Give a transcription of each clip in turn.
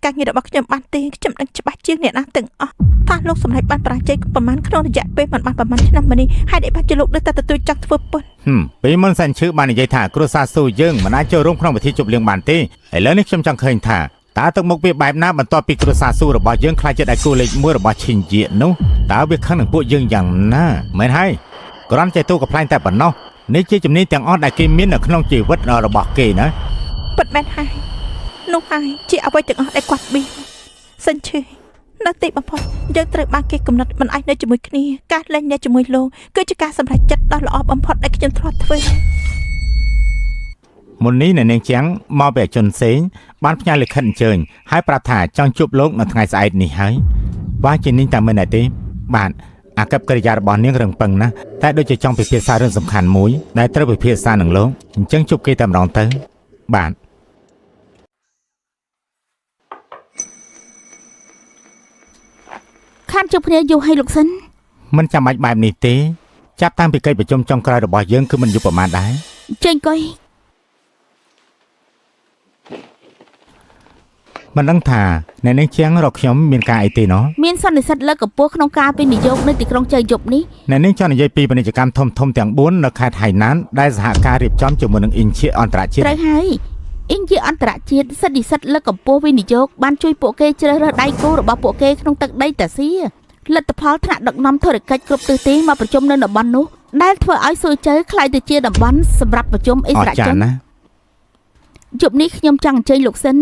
ការងាររបស់ខ្ញុំបានទេខ្ញុំនឹងច្បាស់ជាងអ្នកណាទាំងអស់ថាលោកសម្រេចបានបរាជ័យប្រមាណក្នុងរយៈពេលមិនបានប្រមាណឆ្នាំមកនេះហើយដែលបានជាលោកនៅតែទទួលចង់ធ្វើប៉ុនពេលមុនសាញ់ឈឺបាននិយាយថាគ្រួសារស៊ូយើងមិនអាចចូលរួមក្នុងពិធីជប់លៀងបានទេឥឡូវនេះខ្ញុំចង់ឃើញថាតើទឹកមុខវាបែបណាបន្ទាប់ពីគ្រួសារស៊ូរបស់យើងខ្លាចជាដៃគូលេខ1របស់ឈិនជានោះតើវាខឹងនឹងពួកយើងយ៉ាងណាមែនហើយគ្រាន់តែទូកំ pl ែងតែប៉ុណ្ណោះនេះជាជំនាញទាំងអស់ដែលគេមាននៅក្នុងជីវិតរបស់គេណាពិតមែនហើយនោះហើយជាអ្វីទាំងអស់ដែលគាត់មានសិនឈឺនៅទីបំផុតយើងត្រូវបានគេកំណត់មិនអាចនៅជាមួយគ្នាការលែងញ៉ាំជាមួយលោកគឺជាការសម្រេចចិត្តដ៏ល្អបំផុតដែលខ្ញុំធ្លាប់ធ្វើមុននេះនៅនាងជាងមកពីជនសេងបានផ្ញើលិខិតអញ្ជើញហើយប្រាប់ថាចង់ជួបលោកនៅថ្ងៃស្អែកនេះហើយបើជានាងតែមិនដែរទេបាទអាកប្បកិរិយារបស់នាងរឹងប៉ឹងណាស់តែដូចជាចង់ពិភាក្សារឿងសំខាន់មួយដែលត្រូវពិភាក្សានឹងលោកអញ្ចឹងជួបគេតែម្ដងទៅបាទខានជួបគ្នាយូរហើយលោកសិនមិនចាំបាច់បែបនេះទេចាប់តាំងពីកិច្ចប្រជុំចុងក្រោយរបស់យើងគឺមិនយូរប្រហែលដែរចេញកុយមិនដឹងថាអ្នកនាងជាងរកខ្ញុំមានការអីទេណោះមានសន្និសីទលើកកម្ពស់ក្នុងការវិនិយោគនៅទីក្រុងជ័យយប់នេះអ្នកនាងចង់និយាយពីពាណិជ្ជកម្មធំទាំង4នៅខេត្តហៃណានដែលសហការរៀបចំជាមួយនឹងអ៊ីនជាអន្តរជាតិត្រូវហើយអ៊ីនជាអន្តរជាតិសន្និសីទលើកកម្ពស់វិនិយោគបានជួយពួកគេជ្រើសរើសដៃគូរបស់ពួកគេក្នុងទឹកដីតាស៊ីលទ្ធផលថ្នាក់ដឹកនាំធុរកិច្ចគ្រប់ទិសទីមកប្រជុំនៅតំបន់នោះដែលធ្វើឲ្យស៊ូជើក្លាយទៅជាតំបន់សម្រាប់ប្រជុំអិសរាជជនយប់នេះខ្ញុំចង់អញ្ជើញលោកសិន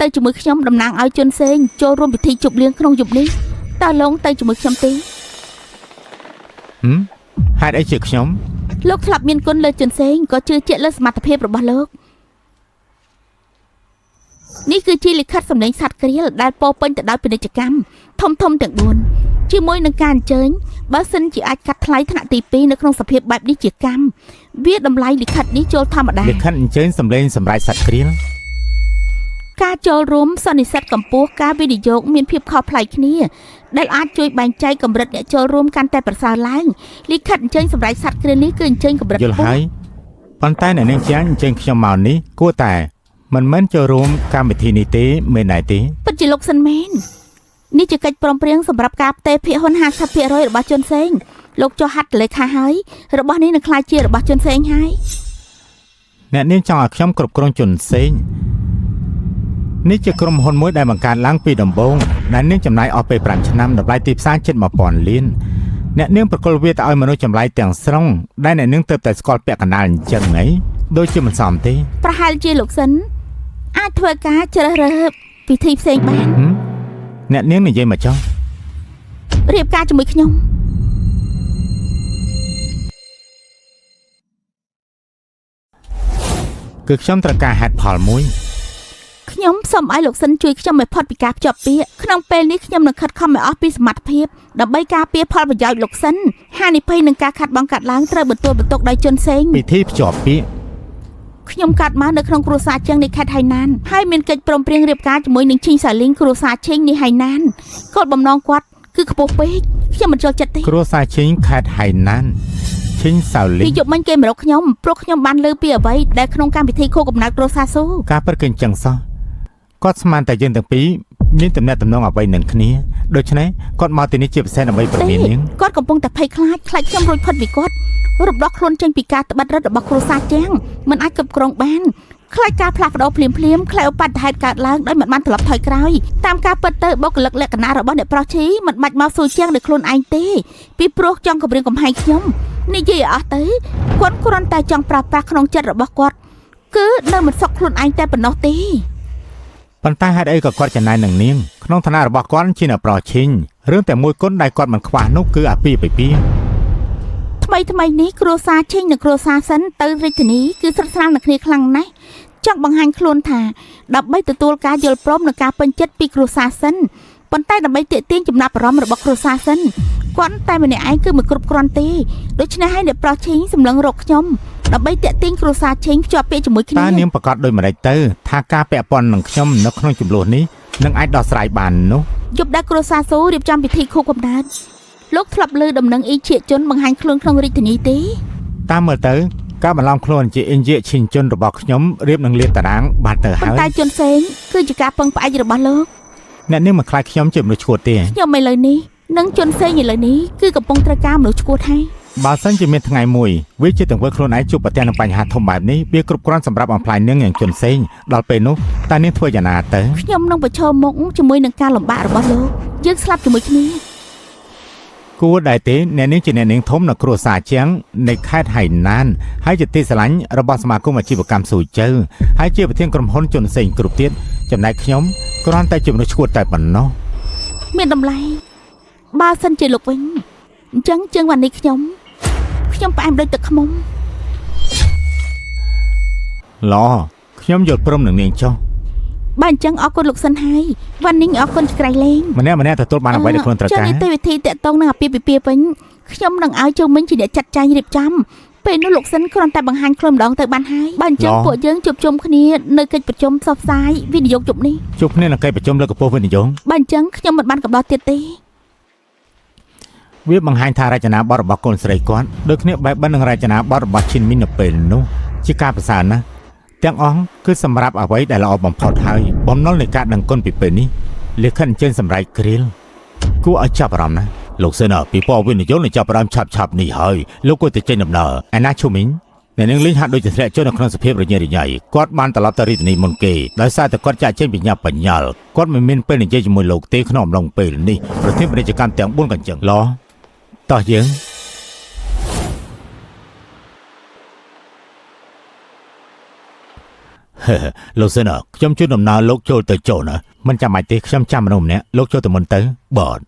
ទៅជាមួយខ្ញុំតំណាងឲ្យជនសេងចូលរួមពិធីជប់លៀងក្នុងយប់នេះតើលោកទៅជាមួយខ្ញុំទេហេតុអីជាខ្ញុំលោកធ្លាប់មានគុណលើជនសេងក៏ជឿជាក់លើសមត្ថភាពរបស់លោកនេះគឺជាលិខិតសម្លេងសត្វក្រៀលដែលពោពេញទៅដោយពាណិជ្ជកម្មធំទាំង4ជាមួយនឹងការអញ្ជើញបើសិនជាអាចកាត់ថ្លៃថ្នាក់ទី2នៅក្នុងសភាពបែបនេះជាកម្មវាតម្លៃលិខិតនេះចូលធម្មតាលិខិតអញ្ជើញសម្លេងសម្រាប់សត្វក្រៀលការចូលរួមសន្និសីទកម្ពុជាការវិនិយោគមានភាពខុសប្លែកគ្នាដែលអាចជួយបែងចែកកម្រិតអ្នកចូលរួមកាន់តែប្រសើរឡើងលិខិតអញ្ជើញសម្រាប់សត្វក្រៀលនេះគឺអញ្ជើញកម្រិតយល់ហើយប៉ុន្តែអ្នកនាងជាងអញ្ជើញខ្ញុំមកនេះគួរតែមិនមែនចូលរួមកម្មវិធីនេះទេមែនទេពិតជាលោកសិនមែននេះជាកិច្ចព្រមព្រៀងសម្រាប់ការផ្ទេរភាគហ៊ុន 50% របស់ជនសេងលោកចុះហត្ថលេខាហើយរបស់នេះនឹងក្លាយជារបស់ជនសេងហើយអ្នកនាងចង់ឲ្យខ្ញុំគ្រប់គ្រងជនសេងនេះជាក្រុមហ៊ុនមួយដែលបង្កើតឡើងពីដំបូងដែលនាងចំណាយអស់ពេល5ឆ្នាំតម្លៃទីផ្សារជិត 1000 លានអ្នកនាងប្រគល់វាទៅឲ្យមនុស្សចម្លែកទាំងស្រុងដែលអ្នកនាងទើបតែស្គាល់ពាក់កណ្ដាលអញ្ចឹងហីដូចជាមិនសមទេប្រហែលជាលោកសិនអាចធ្វើការជ្រើសរើសពិធីផ្សេងបានអ្នកនាងនិយាយមកចុះរៀបការជាមួយខ្ញុំគឺខ្ញុំត្រូវការហេតុផលមួយខ្ញុំសូមឲ្យលោកសិនជួយខ្ញុំឲ្យផុតពីការភ្ជាប់ពាក្យក្នុងពេលនេះខ្ញុំនឹងខិតខំឲ្យអស់ពីសមត្ថភាពដើម្បីការពារផលប្រយោជន៍លោកសិនហានិភ័យនឹងការខាត់បងកាត់ឡើងត្រូវបន្ទោសដោយជនសេងពិធីភ្ជាប់ពាក្យខ្ញុំកាត់មកនៅក្នុងគ្រួសារជាងនៃខេត្តហៃណានហើយមានកិច្ចព្រមព្រៀងរៀបការជាមួយនឹងឈីងសាលីងគ្រួសារឈីងនៃហៃណានគោលបំណងគាត់គឺខ្ពស់ពេកខ្ញុំមិនចូលចិត្តទេគ្រួសារឈីងខេត្តហៃណានឈីងសាលីងពីយប់មិញគេមករកខ្ញុំព្រោះខ្ញុំបានលើពីអ្វីដែលក្នុងកម្មវិធីខួបកំណើតគ្រួសារស៊ូការពិតគឺអញ្ចឹងសោះគាត់ស្មានតែយើងទាំងពីរមានទំនាក់ទំនងអ្វីនឹងគ្នាដូច្នេះគាត់មកទីនេះជាពិសេសដើម្បីប្រមាននាងគាត់កំពុងតែភ័យខ្លាចខ្ញុំរួចផុតពីគាត់រំដោះខ្លួនចេញពីការត្បិតរិទ្ធរបស់គ្រួសារជាងមិនអាចគ្រប់គ្រងបានខ្លាចការផ្លាស់ប្ដូរភ្លាមខ្លាចឧបទ្ទហេតុកើតឡើងដោយមិនបានត្រឡប់ថយក្រោយតាមការពិតទៅបុគ្គលិកលក្ខណៈរបស់អ្នកប្រុសឈីមិនបាច់មកស៊ូជាងដោយខ្លួនឯងទេពីព្រោះចង់គម្រាមកំហែងខ្ញុំនិយាយអស់ទៅគាត់គ្រាន់តែចង់ប្រើប្រាស់ក្នុងចិត្តរបស់គាត់គឺនៅមិនសុខខ្លួនឯងតែប៉ុណ្ណោះទេប៉ុន្តែហេតុអីក៏គាត់ចំណាយនឹងនាងក្នុងឋានៈរបស់គាត់ជាអ្នកប្រុសឈីងរឿងតែមួយគុណដែលគាត់មិនខ្វះនោះគឺអាពាហ៍ពិពាហ៍ថ្មីនេះគ្រួសារឈិញនិងគ្រួសារសិនទៅរាជធានីគឺស្រិតស្រាលនឹងគ្នាខ្លាំងណាស់ចង់បង្ហាញខ្លួនថាដើម្បីទទួលការយល់ព្រមនិងការពេញចិត្តពីគ្រួសារសិនប៉ុន្តែដើម្បីទាក់ទាញចំណាប់អារម្មណ៍របស់គ្រួសារសិនគាត់តែម្នាក់ឯងគឺមិនគ្រប់គ្រាន់ទេដូច្នេះហើយអ្នកប្រុសឈិញសម្លឹងរកខ្ញុំដើម្បីទាក់ទាញគ្រួសារឈិញភ្ជាប់ពាក្យជាមួយគ្នាតើនាងប្រកាសដោយម្ដេចទៅថាការពាក់ព័ន្ធនឹងខ្ញុំនៅក្នុងចំនួននេះនឹងអាចដោះស្រាយបាននោះយប់ដែលគ្រួសារស៊ូរៀបចំពិធីខួបកំណើតលោកធ្លាប់លើដំណឹងអ៊ីជាជនបង្ហាញខ្លួនក្នុងរាជធានីទេតាមមើលទៅការបន្លំខ្លួនជាអ៊ីជាឈិញជនរបស់ខ្ញុំរៀបនឹងលាតតារាងបានទៅហើយតែជនសេងគឺជាការពឹងផ្អែករបស់លោក អ្នកនាងមិនខ្លាចខ្ញុំជាមនុស្សឈួតទេ ខ្ញុំឥឡូវនេះនឹងជន់សេងឥឡូវនេះគឺកំពុងត្រូវការមនុស្សឈួតហើយ បើសិនជាមានថ្ងៃមួយវាជាទាំងធ្វើខ្លួនឯងជួបប្រទះនឹងបញ្ហាធំបែបនេះវាគ្រប់គ្រាន់សម្រាប់បំផ្លាញនាងយ៉ាងជន់សេងដល់ពេលនោះតើនាងធ្វើយ៉ាងណាទៅ ខ្ញុំនឹងប្រឈមមុខជាមួយនឹងការលំបាករបស់លោកយើងស្លាប់ជាមួយគ្នា គួរដែរទេអ្នកនាងជាអ្នកនាងធំនៅគ្រួសារជាងនៃខេត្តហៃណានហើយជាទីស្រឡាញ់របស់សមាគមអាជីវកម្មស៊ូជើហើយជាប្រធានក្រុមហ៊ុនជន់សេងគ្រប់ទៀតចំណែកខ្ញុំគ្រាន់តែជាមនុស្សឈួតតែប៉ុណ្ណោះ មានតម្លៃបើសិនជាលោកវិញអញ្ចឹងជើងវ៉ានីខ្ញុំផ្អែមដូចទឹកខ្មុំ ឡខ្ញុំយល់ព្រមនឹងនាងចុះ បើអញ្ចឹងអរគុណលោកសិនហើយវ៉ានីអរគុណក្រៃលែង ម្នាក់ទទួលបានអ្វីដែលខ្លួនត្រូវការ ចុះនីតិវិធីតាក់ទងនឹងអាពាហ៍ពិពាហ៍វិញខ្ញុំនឹងឲ្យជុំមិញជាអ្នកចាត់ចែងរៀបចំពេលនោះលោកសិនគ្រាន់តែបង្ហាញខ្លួនម្ដងទៅបានហើយបើអញ្ចឹងពួកយើងជួបជុំគ្នានៅកិច្ចប្រជុំផ្សព្វផ្សាយវិនិយោគជប់នេះ ជួបគ្នានៅកិច្ចប្រជុំលើកកម្ពស់វិនិយោគ បើអញ្ចឹងខ្ញុំមិនបានកំដរទៀតទេ វាបង្ហាញថារចនាប័ទ្មរបស់កូនស្រីគាត់ដូចគ្នាបែបបិណ្ឌនឹងរចនាប័ទ្មរបស់ឈិនមីននៅពេលនោះជាការប្រសើរណាស់ទាំងអស់គឺសម្រាប់អ្វីដែលល្អបំផុតហើយបំណុលនៃការដឹងគុណពីពេលនេះលិខិតអញ្ជើញសម្រេចគ្រាលគួរឲ្យចាប់អារម្មណ៍ណាលោកសិនពីពណ៌វិនិយោគនឹងចាប់អារម្មណ៍ឆាប់នេះហើយលោកគួរតែចេញដំណើរឯណាឈូមីងអ្នកនឹងលេងហាក់ដូចជាធ្លាក់ចូលនៅក្នុងសភាពរញ៉េរញ៉ៃគាត់បានត្រឡប់ទៅរាជធានីមុនគេដោយសារតែគាត់ចាក់ចេញពីញាប់បញ្ញាល់គាត់មិនមានពេលនិយាយជាមួយលោកទេក្នុងអំឡុងពេលនេះប្រធានពាណិជ្ជកម្មទាំង4កញ្ចឹងឡតោះយើងលោកសិនខ្ញុំជួយដំណើរលោកចូលទៅចូលណាមិនចាំបាច់ទេខ្ញុំចាំមនុស្សម្នាក់លោកចូលទៅមុនទៅបាទ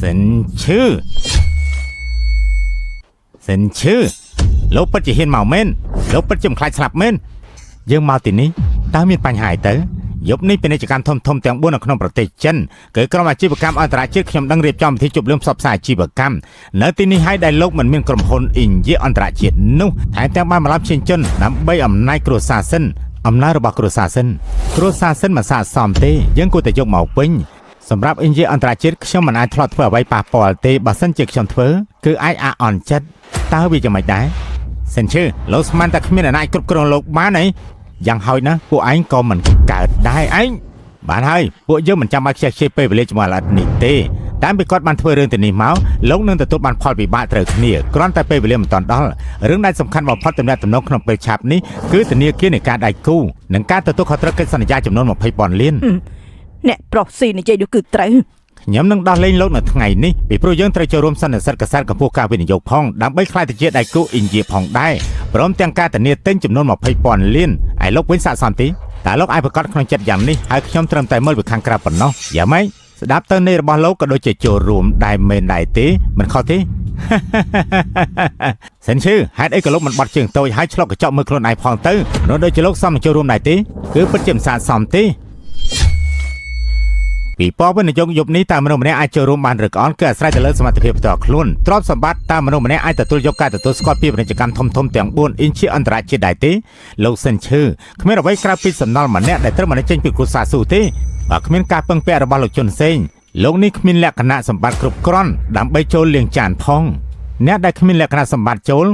សិនឈឺលោកពិតជាហ៊ានមកមែនលោកពិតជាមិនខ្លាចស្លាប់មែនយើងមកទីនេះតើមានបញ្ហាអីទៅយប់នេះពាណិជ្ជកម្មធំទាំង4នៅក្នុងប្រទេសចិនគឺក្រុមអាជីវកម្មអន្តរជាតិខ្ញុំដឹងរៀបចំពិធីជប់លៀងផ្សព្វផ្សាយអាជីវកម្មនៅទីនេះហើយដែលលោកមិនមានក្រុមហ៊ុនអ៊ីនយេអន្តរជាតិនោះថែមទាំងបានបន្លប់ឈានជន់ដើម្បីអំណាចគ្រួសារសិនអំណាចរបស់គ្រួសារសិនមិនស័ក្តិសមទេយើងគួរតែយកមកវិញសម្រាប់អ៊ីនយេអន្តរជាតិខ្ញុំមិនអាចធ្លាប់ធ្វើអ្វីប៉ះពាល់ទេបើសិនជាខ្ញុំធ្វើគឺអាចអាក់អន់ចិត្តតើវាយ៉ាងម៉េចដែរសិនឈឺលោកស្មានតែគ្មានអំណាចគ្រប់គ្រងលោកបានអីយ៉ាងហោចណាស់ពួកឯងក៏មិនកើតដែរឯងបានហើយពួកយើងមិនចាំបាច់ខ្ជិះខ្ជាយពេលវេលាជាមួយល្អិតនេះទេតាមពីគាត់បានធ្វើរឿងទៅនេះមកលោកនឹងទទួលបានផលពិបាកត្រូវគ្នាគ្រាន់តែពេលវេលាមិនទាន់ដល់រឿងដែលសំខាន់បំផុតទំនាក់ទំនងក្នុងពេលឆាប់នេះគឺធនាគារនៃការដៃគូនិងការទទួលខុសត្រូវកិច្ចសន្យាចំនួន20,000 លាន អ្នកប្រុសស៊ីនិយាយនោះគឺត្រូវ ខ្ញុំនឹងដោះលែងលោកនៅថ្ងៃនេះពីព្រោះយើងត្រូវចូលរួមសន្និសីទកសែតកម្ពុជាការវិនិយោគផងដើម្បីខ្លាយទៅជាដៃគូអ៊ីនឌាផងដែរព្រមទាំងការធានាទិញចំនួន20,000 លានឯលោកវិញស័ក្តិសមទេតើលោកអាចប្រកាសក្នុងចិត្តយ៉ាងនេះហើយខ្ញុំត្រឹមតែមើលពីខាងក្រៅប៉ុណ្ណោះយ៉ាងម៉េចស្ដាប់ទៅនៃរបស់លោកក៏ដូចជាចូលរួមដែរមែនដែរទេមិនខុសទេ សិនឈឺហេតុអីក៏លោកមិនបាត់ជើងតូចហើយឆ្លុកកញ្ចក់មើលខ្លួនឯងផងទៅនោះដូចជាលោកសមចូលរួមដែរទេគឺពិតជាមិនស័ក្តិសមទេ ពីពណ៌វិនិយោគយប់នេះតើមនុស្សម្នាក់អាចចូលរួមបានឬក៏អត់គឺអាស្រ័យទៅលើសមត្ថភាពផ្ទាល់ខ្លួនទ្រព្យសម្បត្តិតើមនុស្សម្នាក់អាចទទួលយកការទទួលស្គាល់ពីពាណិជ្ជកម្មធំទាំង4អ៊ីនជាអន្តរជាតិដែរទេលោកសិនឈឺគ្មានអ្វីក្រៅពីសំណល់ម្នាក់ដែលត្រូវមកចេញពីគ្រួសារស៊ូទេបើគ្មានការពឹងពាក់របស់លោកជុនសេងលោកនេះគ្មានលក្ខណៈសម្បត្តិគ្រប់គ្រាន់ដើម្បីចូលលាងចានផងអ្នកដែលគ្មានលក្ខណៈសម្បត្តិចូល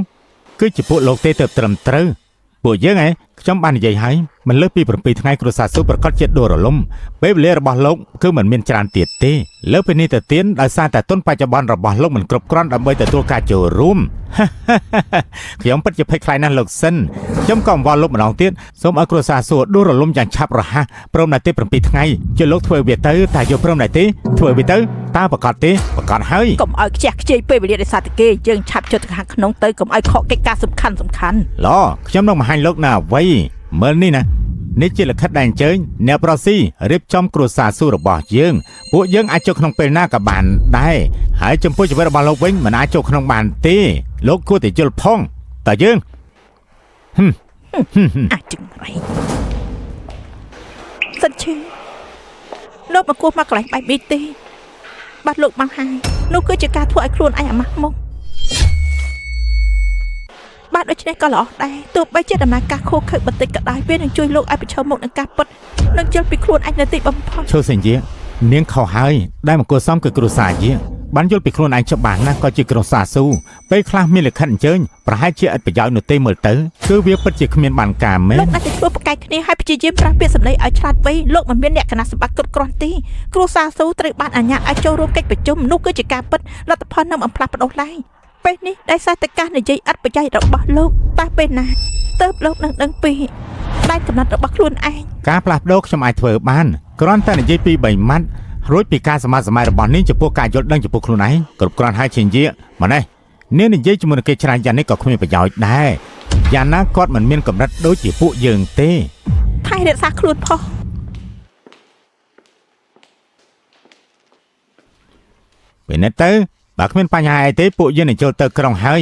គឺជាពួកលោកទេទៅត្រឹមត្រូវពួកយើងខ្ញុំបាននិយាយហើយមិនលើសពី7ថ្ងៃគ្រួសារស៊ូប្រកាសជាតិដួលរលំពេលវេលារបស់លោកគឺមិនមានច្រើនទៀតទេលើពីនេះទៅទៀតដោយសារតែទុនបច្ចុប្បន្នរបស់លោកមិនគ្រប់គ្រាន់ដើម្បីទទួលការចូលរួម ខ្ញុំពិតជាភ័យខ្លាចណាស់លោកសិនខ្ញុំក៏អង្វរលោកម្ដងទៀតសូមឲ្យគ្រួសារស៊ូដួលរលំយ៉ាងឆាប់រហ័សព្រមតែទេ7ថ្ងៃជាលោកធ្វើវាទៅតែយកព្រមតែទេធ្វើវាទៅតើប្រកាសទេប្រកាសហើយក ុំឲ្យខ្ជះខ្ជាយពេលវេលាដោយសារតែគេយើងឆាប់ចុះទៅខាងក្នុងទៅកុំឲ្យខកកិច្ចការសំខាន់ឡខ្ញុំនឹងបង្ហាញលោកណាអ្វីមើលនេះណានេះជាលិខិតដែលអញ្ជើញអ្នកប្រុសស៊ីរៀបចំគ្រួសារស៊ូរបស់យើងពួកយើងអាចចូលក្នុងពេលណាក៏បានដែរហើយចំពោះជីវិតរបស់លោកវិញមិនអាចចូលក្នុងបានទេលោកគួរតែយល់ផងតើយើងអាចចឹងហើយសិនឈឺលោកមកគោះមកកន្លែងបែបនេះទេបាត់លោកមកហើយនោះគឺជាការធ្វើឲ្យខ្លួនឯងអាម៉ាស់មុខបាទដូច្នេះក៏ល្អដែរទោះបីជាដំណើរការខុសខើបន្តិចក៏ដោយវានឹងជួយលោកឲ្យប្រឈមមុខនឹងការពិតនិងជល់ពីខ្លួនឯងនៅទីបំផុតឈូសេងជានាងខុសហើយដែលមកគួរសមគឺគ្រួសារជា បានយល់ពីខ្លួនឯងច្បាស់ណាស់ក៏ជាគ្រួសារស៊ូពេលខ្លះមានលិខិតអញ្ជើញប្រហែលជាឥតប្រយោជន៍នោះទេមើលទៅគឺវាពិតជាគ្មានបានការមែ លោ ន កអាចទៅធ្វើប្រកែកគ្នាហើយព្យាយាមប្រើពាក្យសម្ដីឲ្យឆ្លាតវៃលោកមិនមានលក្ខណៈសម្បត្តិគ្រប់គ្រាន់ទេគ្រួសារស៊ូត្រូវបានអាជ្ញាឲ្យចូលរួមកិច្ចប្រជុំនោះគឺជាការពិតលទ្ធផលនឹងបំផ្លាស់ប្ដូរឡើងពេលនេះដោយសារតែការនិយាយឥតប្រយោជន៍របស់លោកតែពេលណាទើបលោកនឹងដឹងពីដែនកំណត់របស់ខ្លួនឯង ការផ្លាស់ប្ដូរខ្ញុំអាចធ្វើបានគ្រាន់តែនិយាយពី3ម៉ាត់រួចពីការសមត្ថសម័យរបស់នាងចំពោះការយល់ដឹងចំពោះខ្លួនឯងគ្រប់គ្រាន់ហើយជាជាម៉េចនេះនាងនិយាយជាមួយនឹងគេច្រើនយ៉ាងនេះក៏គ្មានប្រយោជន៍ដែរយ៉ាងណាគាត់មិនមានកម្រិតដូចជាពួកយើងទេ ថៃរក្សាខ្លួនផុស ពេលនេះទៅបើគ្មានបញ្ហាអីទេពួកយើងនឹងចូលទៅក្រុងហើយ